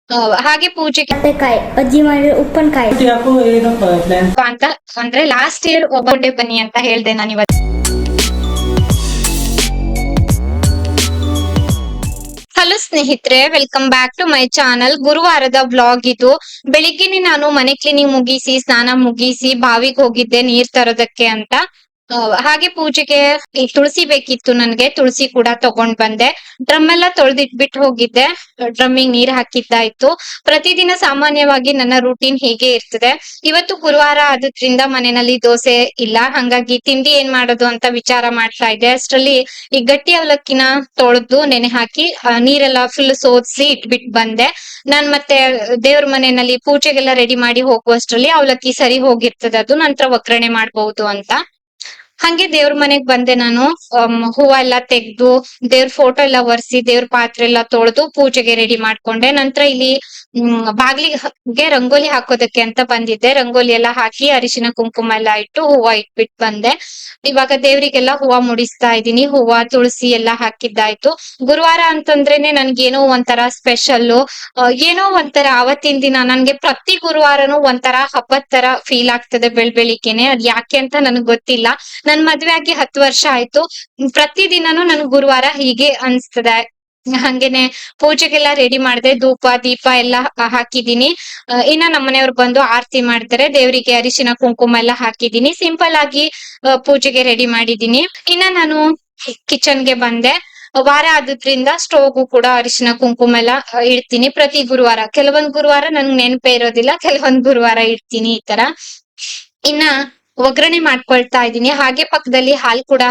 ಹಾಗೆ ಪೂಜೆಗೆ ಸೌತೆಕಾಯಿ ಅಜ್ಜಿ ಮಾಡಿರೋ ಉಪ್ಪಿನಕಾಯಿ ಯಾಕೋ ಏನೋ ಪ್ಲಾನ್ ಅಂತ ಅಂದ್ರೆ ಲಾಸ್ಟ್ ಇಯರ್ ಒಬ್ಬೊಂಡೆ ಬನ್ನಿ ಅಂತ ಹೇಳ್ದೆ ನಾನು ಇವತ್ತು. ಹಲೋ ಸ್ನೇಹಿತರೆ, welcome back to my channel. ಗುರುವಾರದ ವ್ಲಾಗ್ ಇದು. ಬೆಳಿಗ್ಗೆನೆ ನಾನು ಮನೆ ಕ್ಲೀನಿಂಗ್ ಮುಗಿಸಿ ಸ್ನಾನ ಮುಗಿಸಿ ಬಾವಿಗೆ ಹೋಗಿದ್ದೆ ನೀರ್ ತರೋದಕ್ಕೆ ಅಂತ. ಹಾಗೆ ಪೂಜೆಗೆ ಈ ತುಳಸಿ ಬೇಕಿತ್ತು ನನ್ಗೆ, ತುಳಸಿ ಕೂಡ ತಗೊಂಡ್ ಬಂದೆ. ಡ್ರಮ್ ಎಲ್ಲ ತೊಳ್ದಿಟ್ಬಿಟ್ಟು ಹೋಗಿದ್ದೆ, ಡ್ರಮ್ಮಿಗೆ ನೀರ್ ಹಾಕಿದ್ದಾಯ್ತು. ಪ್ರತಿದಿನ ಸಾಮಾನ್ಯವಾಗಿ ನನ್ನ ರೂಟೀನ್ ಹೀಗೆ ಇರ್ತದೆ. ಇವತ್ತು ಗುರುವಾರ ಆದ್ರಿಂದ ಮನೆಯಲ್ಲಿ ದೋಸೆ ಇಲ್ಲ, ಹಂಗಾಗಿ ತಿಂಡಿ ಏನ್ ಮಾಡೋದು ಅಂತ ವಿಚಾರ ಮಾಡ್ತಾ ಇದ್ದೆ. ಅಷ್ಟ್ರಲ್ಲಿ ಈ ಗಟ್ಟಿ ಅವಲಕ್ಕಿನ ತೊಳೆದು ನೆನೆ ಹಾಕಿ ನೀರೆಲ್ಲ ಫುಲ್ ಸೋದ್ಸಿ ಇಟ್ಬಿಟ್ ಬಂದೆ. ನಾನ್ ಮತ್ತೆ ದೇವ್ರ ಮನೆಯಲ್ಲಿ ಪೂಜೆಗೆಲ್ಲ ರೆಡಿ ಮಾಡಿ ಹೋಗುವಷ್ಟ್ರಲ್ಲಿ ಅವಲಕ್ಕಿ ಸರಿ ಹೋಗಿರ್ತದೆ, ಅದು ನಂತರ ಒಗ್ಗರಣೆ ಮಾಡ್ಬಹುದು ಅಂತ. ಹಂಗೆ ದೇವ್ರ ಮನೆಗ್ ಬಂದೆ ನಾನು. ಹೂವ ಎಲ್ಲ ತೆಗ್ದು ದೇವ್ರ ಫೋಟೋ ಎಲ್ಲ ಒರೆಸಿ ದೇವ್ರ ಪಾತ್ರೆ ಎಲ್ಲ ತೊಳೆದು ಪೂಜೆಗೆ ರೆಡಿ ಮಾಡ್ಕೊಂಡೆ. ನಂತರ ಇಲ್ಲಿ ಬಾಗ್ಲಿಗೆ ರಂಗೋಲಿ ಹಾಕೋದಕ್ಕೆ ಅಂತ ಬಂದಿದ್ದೆ. ರಂಗೋಲಿ ಎಲ್ಲ ಹಾಕಿ ಅರಿಶಿನ ಕುಂಕುಮ ಎಲ್ಲ ಇಟ್ಟು ಹೂವ ಇಟ್ಬಿಟ್ ಬಂದೆ. ಇವಾಗ ದೇವ್ರಿಗೆಲ್ಲ ಹೂವ ಮುಡಿಸ್ತಾ ಇದ್ದೀನಿ. ಹೂವ ತುಳಸಿ ಎಲ್ಲ ಹಾಕಿದ್ದಾಯ್ತು. ಗುರುವಾರ ಅಂತಂದ್ರೇನೆ ನನ್ಗೇನೋ ಒಂಥರ ಸ್ಪೆಷಲ್, ಏನೋ ಒಂಥರ ಅವತ್ತಿನ ದಿನ ನನ್ಗೆ ಪ್ರತಿ ಗುರುವಾರನು ಒಂಥರ ಹಬ್ಬದ ತರ ಫೀಲ್ ಆಗ್ತದೆ ಬೆಳಿಗ್ಗೆನೆ. ಅದ್ ಯಾಕೆ ಅಂತ ನನಗ್ ಗೊತ್ತಿಲ್ಲ. ನನ್ ಮದ್ವೆ ಆಗಿ 10 ವರ್ಷ ಆಯ್ತು, ಪ್ರತಿ ದಿನಾನು ನನ್ ಗುರುವಾರ ಹೀಗೆ ಅನ್ಸ್ತದೆ. ಹಂಗೇನೆ ಪೂಜೆಗೆಲ್ಲ ರೆಡಿ ಮಾಡ್ದೆ, ಧೂಪ ದೀಪ ಎಲ್ಲ ಹಾಕಿದೀನಿ. ಇನ್ನ ನಮ್ಮನೆಯವ್ರು ಬಂದು ಆರತಿ ಮಾಡ್ತಾರೆ. ದೇವರಿಗೆ ಅರಿಶಿನ ಕುಂಕುಮ ಎಲ್ಲ ಹಾಕಿದೀನಿ. ಸಿಂಪಲ್ ಆಗಿ ಪೂಜೆಗೆ ರೆಡಿ ಮಾಡಿದೀನಿ. ಇನ್ನ ನಾನು ಕಿಚನ್ಗೆ ಬಂದೆ. ವಾರ ಆದ್ರಿಂದ ಸ್ಟೋವ್ಗೂ ಕೂಡ ಅರಿಶಿನ ಕುಂಕುಮ ಎಲ್ಲ ಇಡ್ತೀನಿ ಪ್ರತಿ ಗುರುವಾರ. ಕೆಲವೊಂದ್ ಗುರುವಾರ ನನ್ಗೆ ನೆನಪೇ ಇರೋದಿಲ್ಲ, ಕೆಲವೊಂದ್ ಗುರುವಾರ ಇಡ್ತೀನಿ ಈ ತರ. ಇನ್ನ ಒಗ್ಗರಣೆ ಮಾಡ್ಕೊಳ್ತಾ ಇದ್ದೀನಿ. ಹಾಗೆ ಪಕ್ಕದಲ್ಲಿ ಹಾಲ್ ಕೂಡ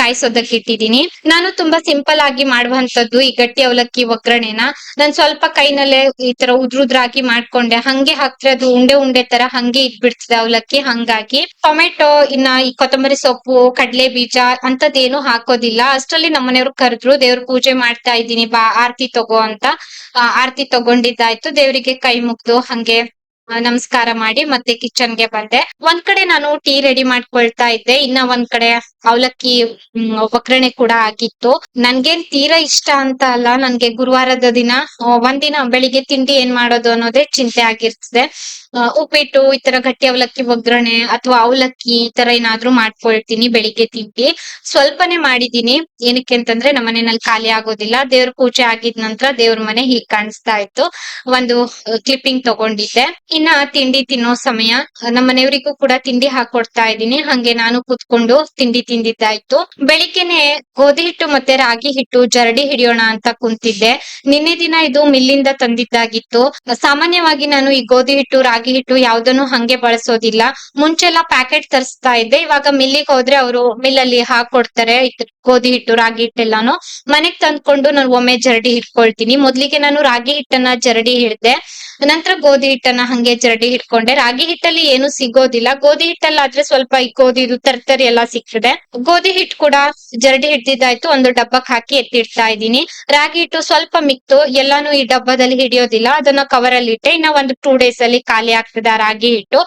ಕಾಯಿಸೋದಕ್ಕೆ ಇಟ್ಟಿದ್ದೀನಿ. ನಾನು ತುಂಬಾ ಸಿಂಪಲ್ ಆಗಿ ಮಾಡುವಂತದ್ದು ಈ ಗಟ್ಟಿ ಅವಲಕ್ಕಿ ಒಗ್ಗರಣೆನ. ನಾನ್ ಸ್ವಲ್ಪ ಕೈನಲ್ಲೇ ಈ ತರ ಉದ್ರುದ್ರಾಗಿ ಮಾಡ್ಕೊಂಡೆ. ಹಂಗೆ ಹಾಕ್ದ್ರೆ ಅದು ಉಂಡೆ ಉಂಡೆ ತರ ಹಂಗೆ ಇಟ್ಬಿಡ್ತದೆ ಅವಲಕ್ಕಿ. ಹಂಗಾಗಿ ಟೊಮೆಟೊ ಇನ್ನ ಈ ಕೊತ್ತಂಬರಿ ಸೊಪ್ಪು ಕಡ್ಲೆ ಬೀಜ ಅಂತದೇನು ಹಾಕೋದಿಲ್ಲ. ಅಷ್ಟ್ರಲ್ಲಿ ನಮ್ಮನೆಯವ್ರು ಕರೆದ್ರು, ದೇವ್ರ ಪೂಜೆ ಮಾಡ್ತಾ ಇದ್ದೀನಿ ಬಾ ಆರ್ತಿ ತಗೋ ಅಂತ. ಆರ್ತಿ ತಗೊಂಡಿದ್ದಾಯ್ತು. ದೇವ್ರಿಗೆ ಕೈ ಮುಗ್ದು ಹಂಗೆ ನಮಸ್ಕಾರ ಮಾಡಿ ಮತ್ತೆ ಕಿಚನ್ಗೆ ಬಂದೆ. ಒಂದ್ ಕಡೆ ನಾನು ಟೀ ರೆಡಿ ಮಾಡ್ಕೊಳ್ತಾ ಇದ್ದೆ, ಇನ್ನ ಒಂದ್ ಕಡೆ ಅವಲಕ್ಕಿ ಒಗ್ಗರಣೆ ಕೂಡ ಆಗಿತ್ತು. ನನ್ಗೇನ್ ತೀರಾ ಇಷ್ಟ ಅಂತ ಅಲ್ಲ, ನನ್ಗೆ ಗುರುವಾರದ ದಿನ ಒಂದಿನ ಬೆಳಿಗ್ಗೆ ತಿಂಡಿ ಏನ್ ಮಾಡೋದು ಅನ್ನೋದೇ ಚಿಂತೆ ಆಗಿರ್ತದೆ. ಉಪ್ಪಿಟ್ಟು ಈ ತರ ಗಟ್ಟಿ ಅವಲಕ್ಕಿ ಒಗ್ಗರಣೆ ಅಥವಾ ಅವಲಕ್ಕಿ ಈ ತರ ಏನಾದ್ರೂ ಮಾಡ್ಕೊಳ್ತೀನಿ ಬೆಳಿಗ್ಗೆ ತಿಂಡಿ. ಸ್ವಲ್ಪನೇ ಮಾಡಿದೀನಿ, ಏನಕ್ಕೆ ಅಂತಂದ್ರೆ ನಮ್ಮ ಮನೆಯಲ್ಲಿ ಖಾಲಿ ಆಗೋದಿಲ್ಲ. ದೇವ್ರ ಪೂಜೆ ಆಗಿದ ನಂತರ ದೇವ್ರ ಮನೆ ಹೀಗ್ ಕಾಣಿಸ್ತಾ ಇತ್ತು. ಒಂದು ಕ್ಲಿಪ್ಪಿಂಗ್ ತಗೊಂಡಿದ್ದೆ. ಇನ್ನ ತಿಂಡಿ ತಿನ್ನೋ ಸಮಯ. ನಮ್ಮ ಮನೆಯವರಿಗೂ ಕೂಡ ತಿಂಡಿ ಹಾಕೊಡ್ತಾ ಇದ್ದೀನಿ. ಹಂಗೆ ನಾನು ಕೂತ್ಕೊಂಡು ತಿಂಡಿ ತಿಂದಿದ್ದಾಯ್ತು. ಬೆಳಿಗ್ಗೆನೆ ಗೋಧಿ ಹಿಟ್ಟು ಮತ್ತೆ ರಾಗಿ ಹಿಟ್ಟು ಜರಡಿ ಹಿಡಿಯೋಣ ಅಂತ ಕುಂತಿದ್ದೆ. ನಿನ್ನೆ ದಿನ ಇದು ಮಿಲ್ಲಿಂದ ತಂದಿದ್ದಾಗಿತ್ತು. ಸಾಮಾನ್ಯವಾಗಿ ನಾನು ಈ ಗೋಧಿ ಹಿಟ್ಟು ರಾಗಿ ಹಿಟ್ಟು ಯಾವ್ದನ್ನು ಹಂಗೆ ಬಳಸೋದಿಲ್ಲ. ಮುಂಚೆಲ್ಲ ಪ್ಯಾಕೆಟ್ ತರಿಸ್ತಾ ಇದ್ದೆ. ಇವಾಗ ಮಿಲ್ಲಿಗೆ ಹೋದ್ರೆ ಅವರು ಮಿಲ್ಲಲ್ಲಿ ಹಾಕೊಡ್ತಾರೆ ಗೋಧಿ ಹಿಟ್ಟು ರಾಗಿ ಹಿಟ್ಟೆಲ್ಲಾನು. ಮನೆಗ್ ತಂದ್ಕೊಂಡು ನಾನು ಒಮ್ಮೆ ಜರಡಿ ಹಿಡ್ಕೊಳ್ತೀನಿ. ಮೊದ್ಲಿಗೆ ನಾನು ರಾಗಿ ಹಿಟ್ಟನ್ನ ಜರಡಿ ಹಿಡ್ದೆ, ನಂತರ ಗೋಧಿ ಹಿಟ್ಟನ್ನ ಹಂಗೆ ಜರಡಿ ಹಿಡ್ಕೊಂಡೆ. ರಾಗಿ ಹಿಟ್ಟಲ್ಲಿ ಏನು ಸಿಗೋದಿಲ್ಲ, ಗೋಧಿ ಹಿಟ್ಟಲ್ಲಾದ್ರೆ ಸ್ವಲ್ಪ ಈ ಗೋಧಿದು ತರ್ತರಿ ಎಲ್ಲ ಸಿಗ್ತದೆ. ಗೋಧಿ ಹಿಟ್ಟು ಕೂಡ ಜರಡಿ ಹಿಡ್ದಿದ್ದಾಯ್ತು. ಒಂದು ಡಬ್ಬಕ್ ಹಾಕಿ ಎತ್ತಿಡ್ತಾ ಇದ್ದೀನಿ. ರಾಗಿ ಹಿಟ್ಟು ಸ್ವಲ್ಪ ಮಿಕ್ತು, ಎಲ್ಲಾನು ಈ ಡಬ್ಬದಲ್ಲಿ ಹಿಡಿಯೋದಿಲ್ಲ, ಅದನ್ನ ಕವರ್ ಅಲ್ಲಿ ಇಟ್ಟೆ. ಇನ್ನ ಒಂದು 2 days ಅಲ್ಲಿ ಖಾಲಿ ಆಗ್ತದೆ ಆ ರಾಗಿ ಹಿಟ್ಟು.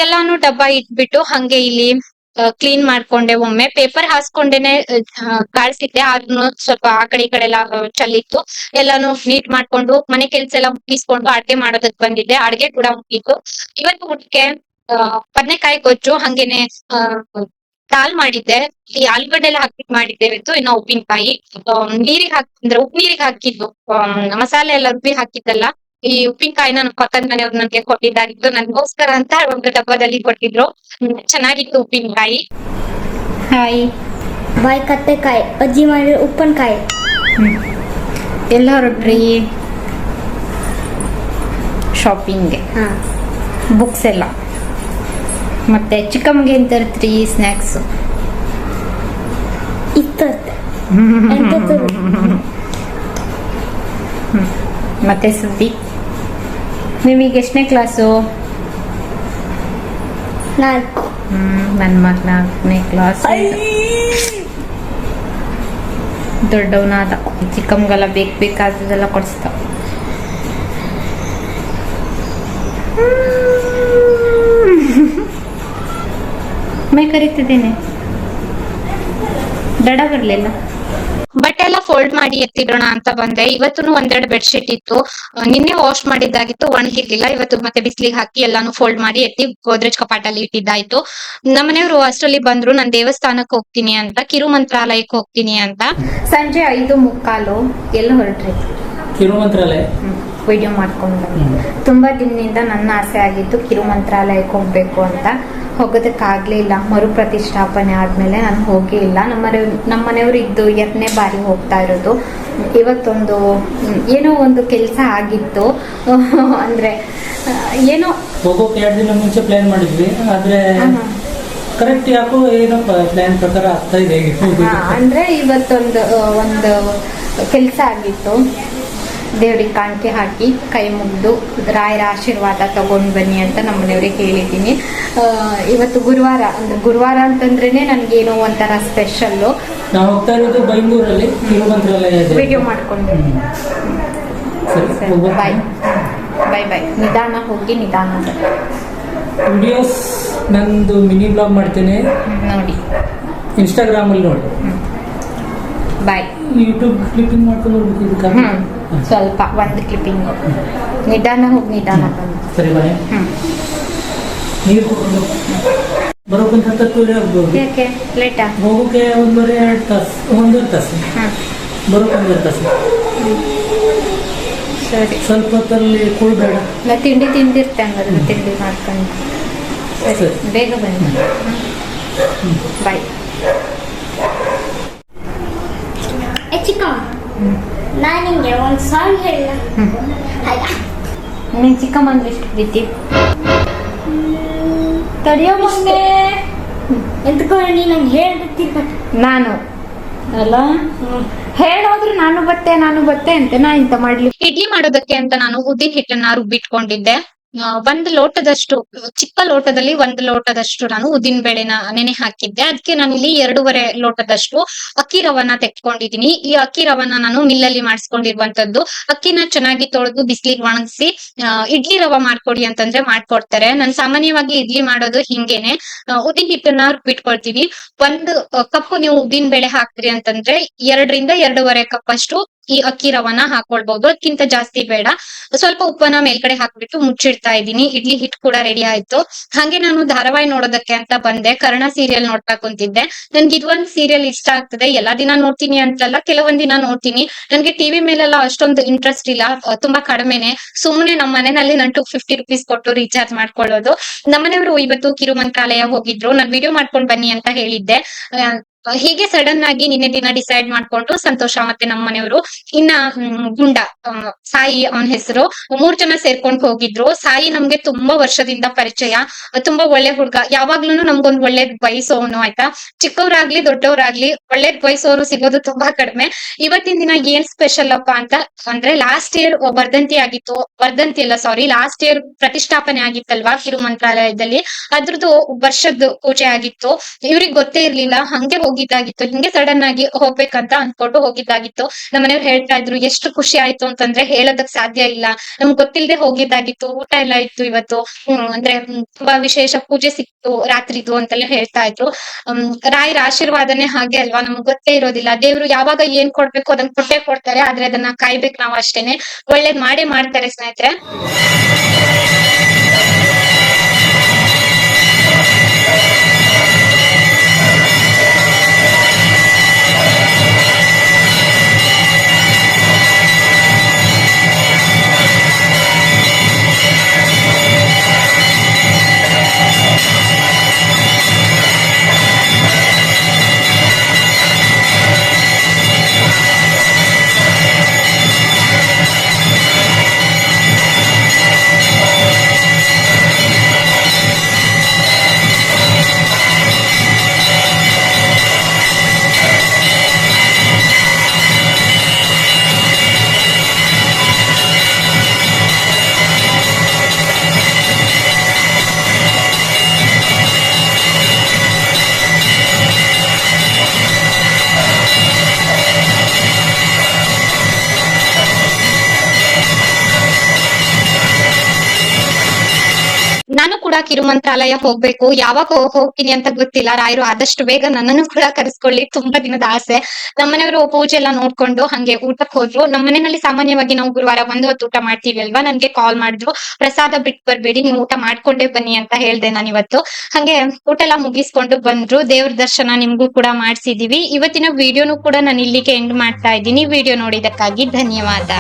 ಎಲ್ಲಾನು ಡಬ್ಬ ಇಟ್ಬಿಟ್ಟು ಹಂಗೆ ಇಲ್ಲಿ ಕ್ಲೀನ್ ಮಾಡ್ಕೊಂಡೆ. ಒಮ್ಮೆ ಪೇಪರ್ ಹಾಸ್ಕೊಂಡೇನೆ ಕಾಳ್ಸಿದ್ದೆ, ಆದ್ರೂ ಸ್ವಲ್ಪ ಆ ಕಡೆ ಈ ಕಡೆ ಎಲ್ಲ ಚಲ್ಲಿತ್ತು. ಎಲ್ಲಾನು ನೀಟ್ ಮಾಡ್ಕೊಂಡು ಮನೆ ಕೆಲ್ಸ ಎಲ್ಲ ಮುಗಿಸ್ಕೊಂಡು ಅಡ್ಗೆ ಮಾಡೋದಕ್ ಬಂದಿದ್ದೆ. ಅಡ್ಗೆ ಕೂಡ ಮುಗೀತು. ಇವತ್ತು ಊಟಕ್ಕೆ ಬದನೆಕಾಯಿ ಗೊಜ್ಜು, ಹಂಗೇನೆ ದಾಲ್ ಮಾಡಿದ್ದೆ. ಈ ಆಲೂಗಡ್ಡೆ ಎಲ್ಲ ಹಾಕ್ಬಿಟ್ಟು ಮಾಡಿದ್ದೇವೆ. ಇನ್ನು ಉಪ್ಪಿನಕಾಯಿ ನೀರಿಗೆ ಅಂದ್ರೆ ಉಪ್ಪು ನೀರಿಗೆ ಹಾಕಿದ್ದು, ಮಸಾಲೆ ಎಲ್ಲ ರುಬ್ಬಿ ಹಾಕಿದ್ದಲ್ಲ. ಈ ಉಪ್ಪಿನಕಾಯಿನ ನಮ್ಮ ಪಕ್ಕದ ಮನೆಯವ್ರು ನನ್ಗೆ ಕೊಟ್ಟಿದ್ದಾಗಿತ್ತು, ನನ್ಗೋಸ್ಕರ ಅಂತ ಒಂದು ಡಬ್ಬದಲ್ಲಿ ಕೊಟ್ಟಿದ್ರು. ಚೆನ್ನಾಗಿತ್ತು ಉಪ್ಪಿನಕಾಯಿ. ಹಾಯ್ ಬಾಯ್ ಕತ್ತೆಕಾಯಿ ಅಜ್ಜಿ ಮಾಡಿರೋ ಉಪ್ಪಿನಕಾಯಿ. ಎಲ್ಲ ಹೊರಟ್ರಿ ಶಾಪಿಂಗ್ಗೆ? ಹಾ, ಬುಕ್ಸ್ ಎಲ್ಲ ಮತ್ತೆ ಚಿಕ್ಕಮ್ಮಗೆ ಏನ್ ತರ್ತ್ರಿ ಸ್ನ್ಯಾಕ್ಸು? ಇತ್ತತ್ತೆ ಮತ್ತೆ ಸುದ್ದಿ. ನಿಮಗೆ ಎಷ್ಟನೇ ಕ್ಲಾಸು? 4. ನನ್ನ ಮಗ 4ನೇ ಕ್ಲಾಸ್. ದೊಡ್ಡವನಾದ. ಚಿಕ್ಕಮ್ಗೆಲ್ಲ ಬೇಕಾದದೆಲ್ಲ ಕೊಡಿಸ್ತಾವ. ಮೈ ಕರಿತಿದ್ದೇನೆ, ದಡ ಬರ್ಲಿಲ್ಲ. ಬಟ್ಟೆ ಎಲ್ಲ ಫೋಲ್ಡ್ ಮಾಡಿ ಎತ್ತಿಡೋಣ ಅಂತ ಬಂದೆ. ಇವತ್ತು ಒಂದೆರಡು ಬೆಡ್ಶೀಟ್ ಇತ್ತು, ನಿನ್ನೆ ವಾಶ್ ಮಾಡಿದ್ದಾಗಿತ್ತು, ಒಣಗಿರ್ಲಿಲ್ಲ. ಇವತ್ತು ಮತ್ತೆ ಬಿಸಿಲಿಗೆ ಹಾಕಿ ಎಲ್ಲಾನು ಫೋಲ್ಡ್ ಮಾಡಿ ಎತ್ತಿ ಗೋದ್ರೇಜ್ ಕಪಾಟಲ್ಲಿ ಇಟ್ಟಿದ್ದಾಯ್ತು. ನಮ್ಮನೆಯವರು ಅಷ್ಟರಲ್ಲಿ ಬಂದ್ರು, ನಾನ್ ದೇವಸ್ಥಾನಕ್ಕೆ ಹೋಗ್ತೀನಿ ಅಂತ, ಕಿರು ಮಂತ್ರಾಲಯಕ್ಕೆ ಹೋಗ್ತೀನಿ ಅಂತ. ಸಂಜೆ 5:45 ಎಲ್ಲಿ ಹೊರಟ್ರಿ? ಕಿರು ಮಂತ್ರಾಲಯ. ವಿಡಿಯೋ ಮಾಡ್ಕೊಂಡು ಬನ್ನಿ. ತುಂಬಾ ದಿನದಿಂದ ನನ್ನ ಆಸೆ ಆಗಿತ್ತು ಕಿರು ಮಂತ್ರಾಲಯಕ್ಕೆ ಹೋಗ್ಬೇಕು ಅಂತ. ಹೋಗೋದಕ್ಕಾಗ್ಲಿಲ್ಲ. ಮರು ಪ್ರತಿಷ್ಠಾಪನೆ ಆದ್ಮೇಲೆ ನಾನು ಹೋಗೇ ಇಲ್ಲ. ನಮ್ಮನೆಯವರು ಇದ್ದು 2ನೇ ಬಾರಿ ಹೋಗ್ತಾ ಇರೋದು. ಇವತ್ತೊಂದು ಏನೋ ಒಂದು ಕೆಲಸ ಆಗಿತ್ತು. ಅಂದ್ರೆ ಏನೋ ಹೋಗೋಕೆ 2 ದಿನ ಮುಂಚೆ ಪ್ಲಾನ್ ಮಾಡಿದ್ವಿ, ಆದ್ರೆ ಕರೆಕ್ಟ್ ಯಾಕೋ ಏನೋ ಪ್ಲಾನ್ ಪ್ರಕಾರ ಆಗ್ತಾ ಇದೆ. ಅಂದ್ರೆ ಇವತ್ತೊಂದು ಒಂದು ಕೆಲಸ ಆಗಿತ್ತು. ದೇವ್ರಿಗೆ ಕಾಣಿಕೆ ಹಾಕಿ ಕೈ ಮುಗಿದು ರಾಯರ ಆಶೀರ್ವಾದ ತಗೊಂಡು ಬನ್ನಿ ಅಂತ ನಮ್ಮನೆಯವ್ರಿಗೆ ಹೇಳಿದ್ದೀನಿ. ಇವತ್ತು ಗುರುವಾರ, ಅಂದ್ರೆ ಗುರುವಾರ ಅಂತಂದ್ರೇನೆ ನನ್ಗೇನೋ ಒಂಥರ ಸ್ಪೆಷಲ್ಲು. ನಾವು ಹೋಗ್ತಾ ಇರೋದು ಬೈಂದೂರಲ್ಲಿ ಕಿರು ಮಂತ್ರಾಲಯ ಇದೆ. ವಿಡಿಯೋ ಮಾಡ್ಕೊಂಡು ಬಾಯ್ ಬಾಯ್ ಬಾಯ್. ನಿಧಾನ ಹೋಗಿ ನಿಧಾನ ವಿಡಿಯೋಸ್ ನಂದು ಮಿನಿ ಬ್ಲಾಗ್ ಮಾಡ್ತೇನೆ, ನೋಡಿ. ಇನ್ಸ್ಟಾಗ್ರಾಮಲ್ಲಿ ನೋಡಿ. ಬಾಯ್. ಯೂಟ್ಯೂಬ್ ಕ್ಲಿಪ್ಪಿಂಗ್ ಮಾಡ್ಕೊಂಡು ಹೋಗ್ಬೇಕು. ಸ್ವಲ್ಪ ಒಂದು ಕ್ಲಿಪ್ಪಿಂಗ್. ನಿಧಾನ ಹೋಗಿ ನಿಧಾನ ಬಂದು. ಸರಿ ಬಾಯ್. ನೀರು ಕೊಡ್ಕೊಂಡು ಬರೋಕ್ಕಂತ 10 ಆಗ್ಬೋದು. ಯಾಕೆ ಲೇಟಾ? ಹೋಗೋಕೆ 1.5 ತಾಸು, 1 ತಾಸು. ಬರೋಕೆ 1 ತಾಸು. ಸರಿ. ಸ್ವಲ್ಪ ಹೊತ್ತಲ್ಲಿ ಕೂಡಬೇಡ. ಇಲ್ಲ ತಿಂಡಿ ತಿಂದಿರ್ತೆ ಹಂಗಾದ್ರೆ, ತಿಂಡಿ ಮಾಡ್ಕೊಂಡು. ಸರಿ, ಬೇಗ ಬನ್ನಿ. ಬಾಯ್. ಚಿಕ್ಕ ನಾನು ನಿಂಗೆ ಒಂದು ಸಾಂಗ್ ಹೇಳ. ನೀನು ಚಿಕ್ಕಮ್ಮ ಅಂದ್ರೆ ಎಷ್ಟು ಪ್ರೀತಿ? ತಡಿಯೋ ಮೊನ್ನೆ ಎಂತ್ಕೊಂಡು ನಂಗೆ ಹೇಳ್ಬಿಟ್ಟಿರ್ಬೇಕು. ನಾನು ಅಲ್ಲ ಹೇಳೋದ್ರು ನಾನು ಬತ್ತೆ ಅಂತ ನಾ ಇಂತ ಮಾಡ್ಲಿ. ಇಡ್ಲಿ ಮಾಡೋದಕ್ಕೆ ಅಂತ ನಾನು ಉದ್ದಿನ ಹಿಟ್ಟನ್ನ ರುಬ್ಬಿಟ್ಕೊಂಡಿದ್ದೆ. 1 ಲೋಟದಷ್ಟು, ಚಿಕ್ಕ ಲೋಟದಲ್ಲಿ 1 ಲೋಟದಷ್ಟು ನಾನು ಉದ್ದಿನ ಬೇಳೆನ ನೆನೆ ಹಾಕಿದ್ದೆ. ಅದಕ್ಕೆ ನಾನು ಇಲ್ಲಿ 2.5 ಲೋಟದಷ್ಟು ಅಕ್ಕಿ ರವನ್ನ ತೆಕ್ಕೊಂಡಿದೀನಿ. ಈ ಅಕ್ಕಿ ರವನ್ನ ನಾನು ಮಿಲ್ಲಲ್ಲಿ ಮಾಡಿಸ್ಕೊಂಡಿರುವಂತದ್ದು. ಅಕ್ಕಿನ ಚೆನ್ನಾಗಿ ತೊಳೆದು ಬಿಸಿಲಿಗೆ ಒಣಗಿಸಿ ಇಡ್ಲಿ ರವ ಮಾಡ್ಕೊಡಿ ಅಂತಂದ್ರೆ ಮಾಡ್ಕೊಡ್ತಾರೆ. ನಾನು ಸಾಮಾನ್ಯವಾಗಿ ಇಡ್ಲಿ ಮಾಡೋದು ಹಿಂಗೇನೆ. ಉದ್ದಿನ ಹಿಟ್ಟನ್ನ ರುಬ್ಬಿಟ್ಕೊಳ್ತೀವಿ. 1 ಕಪ್ ನೀವು ಉದ್ದಿನ ಬೇಳೆ ಹಾಕ್ತೀರಿ ಅಂತಂದ್ರೆ 2 ರಿಂದ 2.5 ಕಪ್ ಅಷ್ಟು ಈ ಅಕ್ಕಿ ರವನ ಹಾಕೊಳ್ಬಹುದು. ಅದಕ್ಕಿಂತ ಜಾಸ್ತಿ ಬೇಡ. ಸ್ವಲ್ಪ ಉಪ್ಪನ್ನ ಮೇಲ್ಗಡೆ ಹಾಕ್ಬಿಟ್ಟು ಮುಚ್ಚಿಡ್ತಾ ಇದ್ದೀನಿ. ಇಡ್ಲಿ ಹಿಟ್ ಕೂಡ ರೆಡಿ ಆಯ್ತು. ಹಾಗೆ ನಾನು ಧಾರಾವಾಹಿ ನೋಡೋದಕ್ಕೆ ಅಂತ ಬಂದೆ. ಕರ್ಣ ಸೀರಿಯಲ್ ನೋಡ್ತಾ ಕುಂತಿದ್ದೆ. ನನ್ಗೆ ಇದೊಂದು ಸೀರಿಯಲ್ ಇಷ್ಟ ಆಗ್ತದೆ. ಎಲ್ಲಾ ದಿನ ನೋಡ್ತೀನಿ ಅಂತಲ್ಲ, ಕೆಲವೊಂದ್ ದಿನ ನೋಡ್ತೀನಿ. ನನ್ಗೆ ಟಿವಿ ಮೇಲೆಲ್ಲ ಅಷ್ಟೊಂದು ಇಂಟ್ರೆಸ್ಟ್ ಇಲ್ಲ, ತುಂಬಾ ಕಡಿಮೆನೆ. ಸುಮ್ಮನೆ ನಮ್ಮ ಮನೆಯಲ್ಲಿ ನಾನು 250 ರೂಪೀಸ್ ಕೊಟ್ಟು ರೀಚಾರ್ಜ್ ಮಾಡ್ಕೊಳ್ಳೋದು. ನಮ್ಮನೆಯವರು ಇವತ್ತು ಕಿರು ಮಂತ್ರಾಲಯ ಹೋಗಿದ್ರು. ನಾನು ವಿಡಿಯೋ ಮಾಡ್ಕೊಂಡ್ ಬನ್ನಿ ಅಂತ ಹೇಳಿದ್ದೆ. ಹೀಗೆ ಸಡನ್ ಆಗಿ ನಿನ್ನೆ ದಿನ ಡಿಸೈಡ್ ಮಾಡ್ಕೊಂಡು ಸಂತೋಷ ಮತ್ತೆ ನಮ್ಮ ಮನೆಯವರು, ಇನ್ನ ಗುಂಡ ಸಾಯಿ ಅವನ ಹೆಸರು, 3 ಜನ ಸೇರ್ಕೊಂಡು ಹೋಗಿದ್ರು. ಸಾಯಿ ನಮ್ಗೆ ತುಂಬಾ ವರ್ಷದಿಂದ ಪರಿಚಯ, ತುಂಬಾ ಒಳ್ಳೆ ಹುಡ್ಗ. ಯಾವಾಗ್ಲೂ ನಮ್ಗೊಂದ್ ಒಳ್ಳೇದ್ ಬಯಸೋನು, ಆಯ್ತಾ. ಚಿಕ್ಕವರಾಗ್ಲಿ ದೊಡ್ಡವರಾಗ್ಲಿ ಒಳ್ಳೇದ್ ಬಯಸೋರು ಸಿಗೋದು ತುಂಬಾ ಕಡಿಮೆ. ಇವತ್ತಿನ ದಿನ ಏನ್ ಸ್ಪೆಷಲ್ ಅಪ್ಪ ಅಂತ ಅಂದ್ರೆ, ಲಾಸ್ಟ್ ಇಯರ್ ಲಾಸ್ಟ್ ಇಯರ್ ಪ್ರತಿಷ್ಠಾಪನೆ ಆಗಿತ್ತಲ್ವಾ ಕಿರು ಮಂತ್ರಾಲಯದಲ್ಲಿ, ಅದ್ರದ್ದು ವರ್ಷದ ಪೂಜೆ ಆಗಿತ್ತು. ಇವ್ರಿಗೆ ಗೊತ್ತೇ ಇರ್ಲಿಲ್ಲ, ಹಂಗೆ ಹೋಗಿದ್ದಾಗಿತ್ತು. ಹಿಂಗೆ ಸಡನ್ ಆಗಿ ಹೋಗ್ಬೇಕಂತ ಅನ್ಕೊಂಡು ಹೋಗಿದ್ದಾಗಿತ್ತು. ನಮ್ಮನೆಯವ್ರು ಹೇಳ್ತಾ ಇದ್ರು, ಎಷ್ಟು ಖುಷಿ ಆಯ್ತು ಅಂತಂದ್ರೆ ಹೇಳೋದಕ್ ಸಾಧ್ಯ ಇಲ್ಲ. ನಮ್ಗೆ ಗೊತ್ತಿಲ್ಲದೆ ಹೋಗಿದ್ದಾಗಿತ್ತು. ಊಟ ಎಲ್ಲ ಇತ್ತು ಇವತ್ತು. ಅಂದ್ರೆ ತುಂಬಾ ವಿಶೇಷ ಪೂಜೆ ಸಿಕ್ತು ರಾತ್ರಿದು ಅಂತೆಲ್ಲ ಹೇಳ್ತಾ ಇದ್ರು. ರಾಯರ ಆಶೀರ್ವಾದನೆ ಹಾಗೆ ಅಲ್ವಾ, ನಮ್ಗೆ ಗೊತ್ತೇ ಇರೋದಿಲ್ಲ. ದೇವ್ರು ಯಾವಾಗ ಏನ್ ಕೊಡ್ಬೇಕು ಅದನ್ನ ಕೊಟ್ಟೇ ಕೊಡ್ತಾರೆ. ಆದ್ರೆ ಅದನ್ನ ಕಾಯ್ಬೇಕು ನಾವು ಅಷ್ಟೇನೆ. ಒಳ್ಳೇದ್ ಮಾಡೇ ಮಾಡ್ತಾರೆ ಸ್ನೇಹಿತರೆ. ಕೂಡ ಕಿರುಮಂತ್ರಾಲಯ ಹೋಗ್ಬೇಕು. ಯಾವಾಗ ಹೋಗ್ತೀನಿ ಅಂತ ಗೊತ್ತಿಲ್ಲ. ರಾಯರು ಆದಷ್ಟು ಬೇಗ ನನ್ನನ್ನು ಕೂಡ ಕರೆಸ್ಕೊಳ್ಳಿ. ತುಂಬಾ ದಿನದ ಆಸೆ. ನಮ್ಮನೆಯವರು ಪೂಜೆ ಎಲ್ಲ ನೋಡ್ಕೊಂಡು ಹಂಗೆ ಊಟಕ್ಕೆ ಹೋದ್ರು. ನಮ್ಮ ಮನೆಯಲ್ಲಿ ಸಾಮಾನ್ಯವಾಗಿ ನಾವು ಗುರುವಾರ ಒಂದು ಹೊತ್ತು ಊಟ ಮಾಡ್ತೀವಿ ಅಲ್ವಾ. ನನ್ಗೆ ಕಾಲ್ ಮಾಡಿದ್ರು, ಪ್ರಸಾದ ಬಿಟ್ಟು ಬರ್ಬೇಡಿ, ನೀವು ಊಟ ಮಾಡ್ಕೊಂಡೇ ಬನ್ನಿ ಅಂತ ಹೇಳ್ದೆ ನಾನು ಇವತ್ತು. ಹಂಗೆ ಊಟ ಎಲ್ಲ ಮುಗಿಸ್ಕೊಂಡು ಬಂದ್ರು. ದೇವ್ರ ದರ್ಶನ ನಿಮ್ಗೂ ಕೂಡ ಮಾಡ್ಸಿದೀವಿ. ಇವತ್ತಿನ ವಿಡಿಯೋನು ಕೂಡ ನಾನು ಇಲ್ಲಿಗೆ ಎಂಡ್ ಮಾಡ್ತಾ ಇದ್ದೀನಿ. ವಿಡಿಯೋ ನೋಡಿದಕ್ಕಾಗಿ ಧನ್ಯವಾದ.